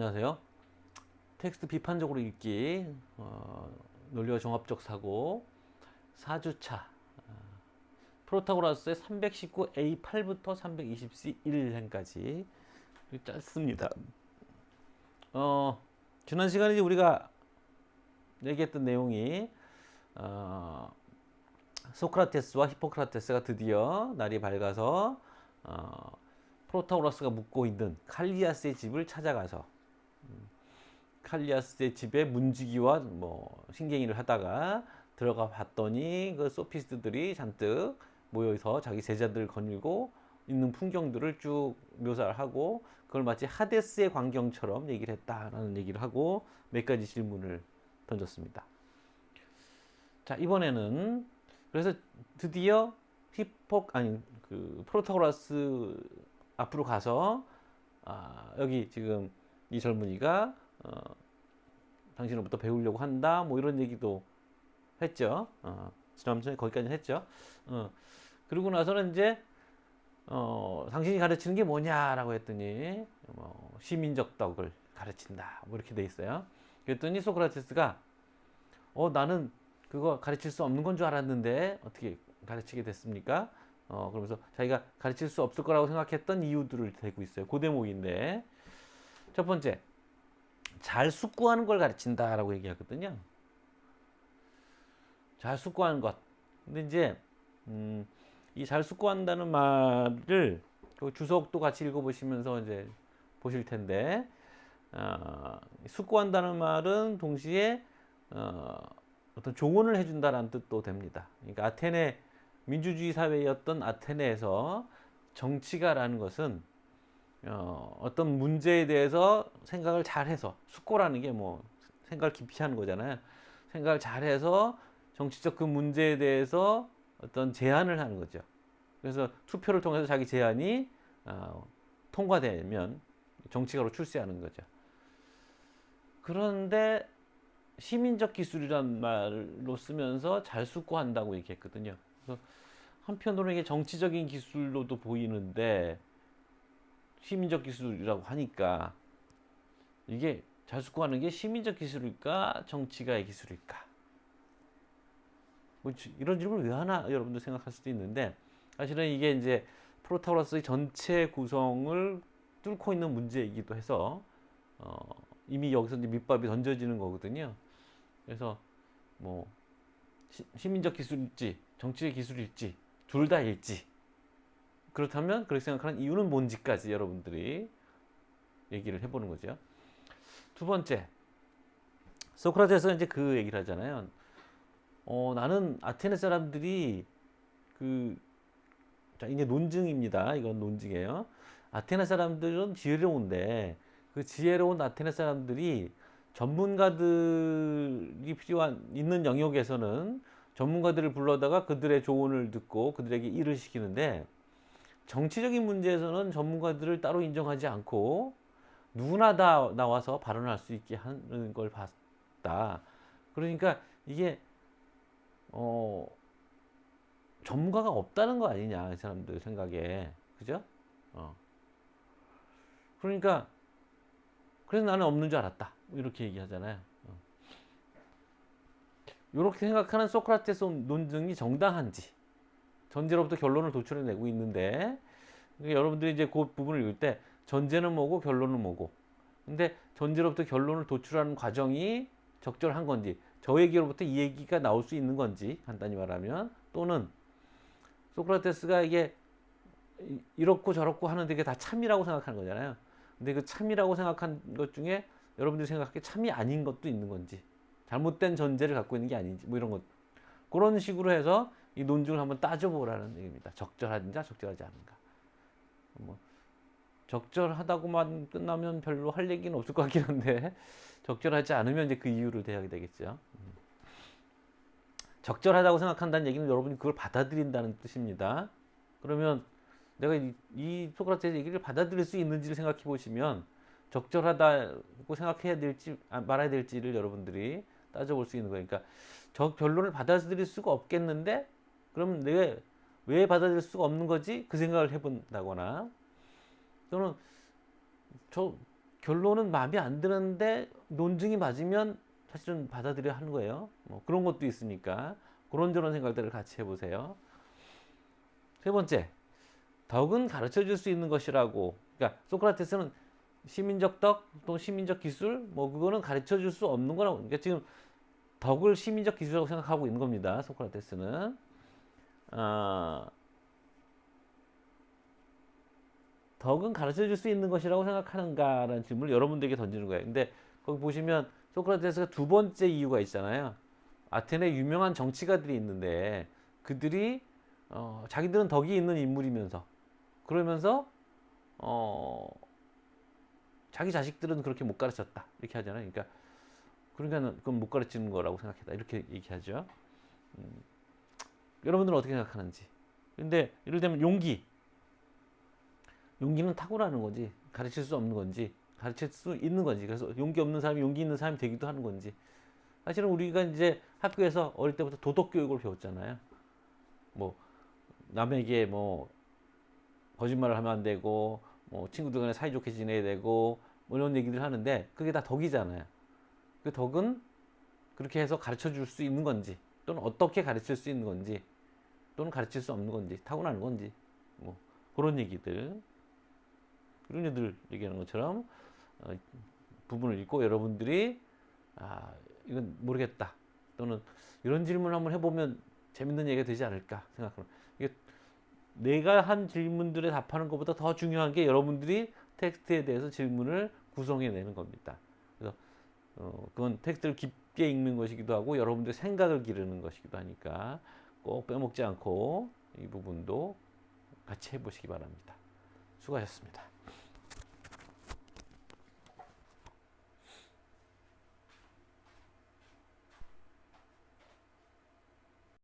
안녕하세요. 텍스트 비판적으로 읽기, 논리와 종합적 사고, 4주차, 프로타고라스의 319A8부터 320C1행까지 짧습니다. 지난 시간에 우리가 얘기했던 내용이, 소크라테스와 히포크라테스가 드디어 날이 밝아서, 프로타고라스가 묵고 있는 칼리아스의 집을 찾아가서, 칼리아스의 집에 문지기와 신경이를 하다가 들어가 봤더니 그 소피스트들이 잔뜩 모여서 자기 제자들 거닐고 있는 풍경들을 쭉 묘사를 하고 그걸 마치 하데스의 광경처럼 얘기를 했다라는 얘기를 하고 몇 가지 질문을 던졌습니다. 자, 이번에는 그래서 드디어 프로타고라스 앞으로 가서 여기 지금 이 젊은이가 당신으로부터 배우려고 한다 이런 얘기도 했죠. 지난번에 거기까지 했죠. 그리고 나서는 이제 당신이 가르치는 게 뭐냐라고 했더니 시민적 덕을 가르친다 이렇게 돼 있어요. 그랬더니 소크라테스가 나는 그거 가르칠 수 없는 건 줄 알았는데 어떻게 가르치게 됐습니까? 그러면서 자기가 가르칠 수 없을 거라고 생각했던 이유들을 대고 있어요. 그 대목인데 첫 번째, 잘 숙고하는 걸 가르친다라고 얘기하거든요. 잘 숙고하는 것. 근데 이제 이 잘 숙고한다는 말을 그 주석도 같이 읽어보시면서 이제 보실 텐데, 숙고한다는 말은 동시에 어떤 조언을 해준다라는 뜻도 됩니다. 그러니까 아테네 민주주의 사회였던 아테네에서 정치가라는 것은 어떤 문제에 대해서 생각을 잘해서, 숙고라는 게 생각을 깊이 하는 거잖아요. 생각을 잘해서 정치적 그 문제에 대해서 어떤 제안을 하는 거죠. 그래서 투표를 통해서 자기 제안이 통과되면 정치가로 출세하는 거죠. 그런데 시민적 기술이란 말로 쓰면서 잘 숙고한다고 얘기했거든요. 그래서 한편으로는 이게 정치적인 기술로도 보이는데 시민적 기술이라고 하니까 이게 잘 숙고하는 게 시민적 기술일까 정치가의 기술일까 이런 질문을 왜 하나 여러분들 생각할 수도 있는데 사실은 이게 이제 프로타고라스의 전체 구성을 뚫고 있는 문제이기도 해서 이미 여기서 이제 밑밥이 던져지는 거거든요. 그래서 시민적 기술일지 정치의 기술일지 둘 다일지 그렇다면 그렇게 생각하는 이유는 뭔지까지 여러분들이 얘기를 해보는 거죠. 두 번째, 소크라테스가 이제 그 얘기를 하잖아요. 나는 아테네 사람들이 자, 이게 논증입니다. 이건 논증이에요. 아테네 사람들은 지혜로운데 그 지혜로운 아테네 사람들이 전문가들이 있는 영역에서는 전문가들을 불러다가 그들의 조언을 듣고 그들에게 일을 시키는데 정치적인 문제에서는 전문가들을 따로 인정하지 않고 누구나 다 나와서 발언할 수 있게 하는 걸 봤다. 그러니까 이게 전문가가 없다는 거 아니냐 이 사람들 생각에, 그죠? 그러니까 그래서 나는 없는 줄 알았다 이렇게 얘기하잖아요. 이렇게 생각하는 소크라테스 논증이 정당한지 전제로부터 결론을 도출해내고 있는데, 그러니까 여러분들이 이제 그 부분을 읽을 때 전제는 뭐고 결론은 뭐고, 근데 전제로부터 결론을 도출하는 과정이 적절한 건지, 저 얘기로부터 이 얘기가 나올 수 있는 건지, 간단히 말하면, 또는 소크라테스가 이게 이렇고 저렇고 하는데 이게 다 참이라고 생각하는 거잖아요. 근데 그 참이라고 생각한 것 중에 여러분들이 생각하기에 참이 아닌 것도 있는 건지, 잘못된 전제를 갖고 있는 게 아닌지, 이런 것, 그런 식으로 해서 이 논증을 한번 따져보라는 얘기입니다. 적절한가 적절하지 않은가. 적절하다고만 끝나면 별로 할 얘기는 없을 것 같긴 한데 적절하지 않으면 이제 그 이유를 대하게 되겠죠. 적절하다고 생각한다는 얘기는 여러분이 그걸 받아들인다는 뜻입니다. 그러면 내가 이 소크라테스 얘기를 받아들일 수 있는지를 생각해 보시면 적절하다고 생각해야 될지 말아야 될지를 여러분들이 따져볼 수 있는 거예요. 그러니까 저 결론을 받아들일 수가 없겠는데 그러면 내가 왜 받아들일 수가 없는 거지? 그 생각을 해본다거나, 또는 결론은 마음에 안 드는데 논증이 맞으면 사실은 받아들여야 하는 거예요. 뭐 그런 것도 있으니까 그런저런 생각들을 같이 해보세요. 세 번째, 덕은 가르쳐 줄 수 있는 것이라고. 그러니까 소크라테스는 시민적 덕 또 시민적 기술 뭐 그거는 가르쳐 줄 수 없는 거라고. 그러니까 지금 덕을 시민적 기술이라고 생각하고 있는 겁니다. 소크라테스는. 덕은 가르쳐 줄 수 있는 것이라고 생각하는가라는 질문을 여러분들에게 던지는 거예요. 근데 거기 보시면 소크라테스가 두 번째 이유가 있잖아요. 아테네 유명한 정치가들이 있는데 그들이 자기들은 덕이 있는 인물이면서 그러면서 자기 자식들은 그렇게 못 가르쳤다 이렇게 하잖아요. 그러니까 그건 못 가르치는 거라고 생각했다 이렇게 얘기하죠. 여러분들은 어떻게 생각하는지. 근데 예를 들면 용기는 타고나는 거지 가르칠 수 없는 건지 가르칠 수 있는 건지. 그래서 용기 없는 사람이 용기 있는 사람이 되기도 하는 건지. 사실은 우리가 이제 학교에서 어릴 때부터 도덕 교육을 배웠잖아요. 뭐 남에게 뭐 거짓말을 하면 안 되고 뭐 친구들 간에 사이좋게 지내야 되고 뭐 이런 얘기들 하는데 그게 다 덕이잖아요. 그 덕은 그렇게 해서 가르쳐 줄 수 있는 건지 또는 어떻게 가르칠 수 있는 건지 또는 가르칠 수 없는 건지 타고나는 건지 뭐 그런 얘기들 이런 애들 얘기하는 것처럼 부분을 읽고 여러분들이 이건 모르겠다 또는 이런 질문을 한번 해보면 재밌는 얘기가 되지 않을까 생각합니다. 이게 내가 한 질문들에 답하는 것보다 더 중요한 게 여러분들이 텍스트에 대해서 질문을 구성해내는 겁니다. 그래서 그건 텍스트를 깊게 읽는 것이기도 하고 여러분들의 생각을 기르는 것이기도 하니까 꼭 빼먹지 않고 이 부분도 같이 해보시기 바랍니다. 수고하셨습니다.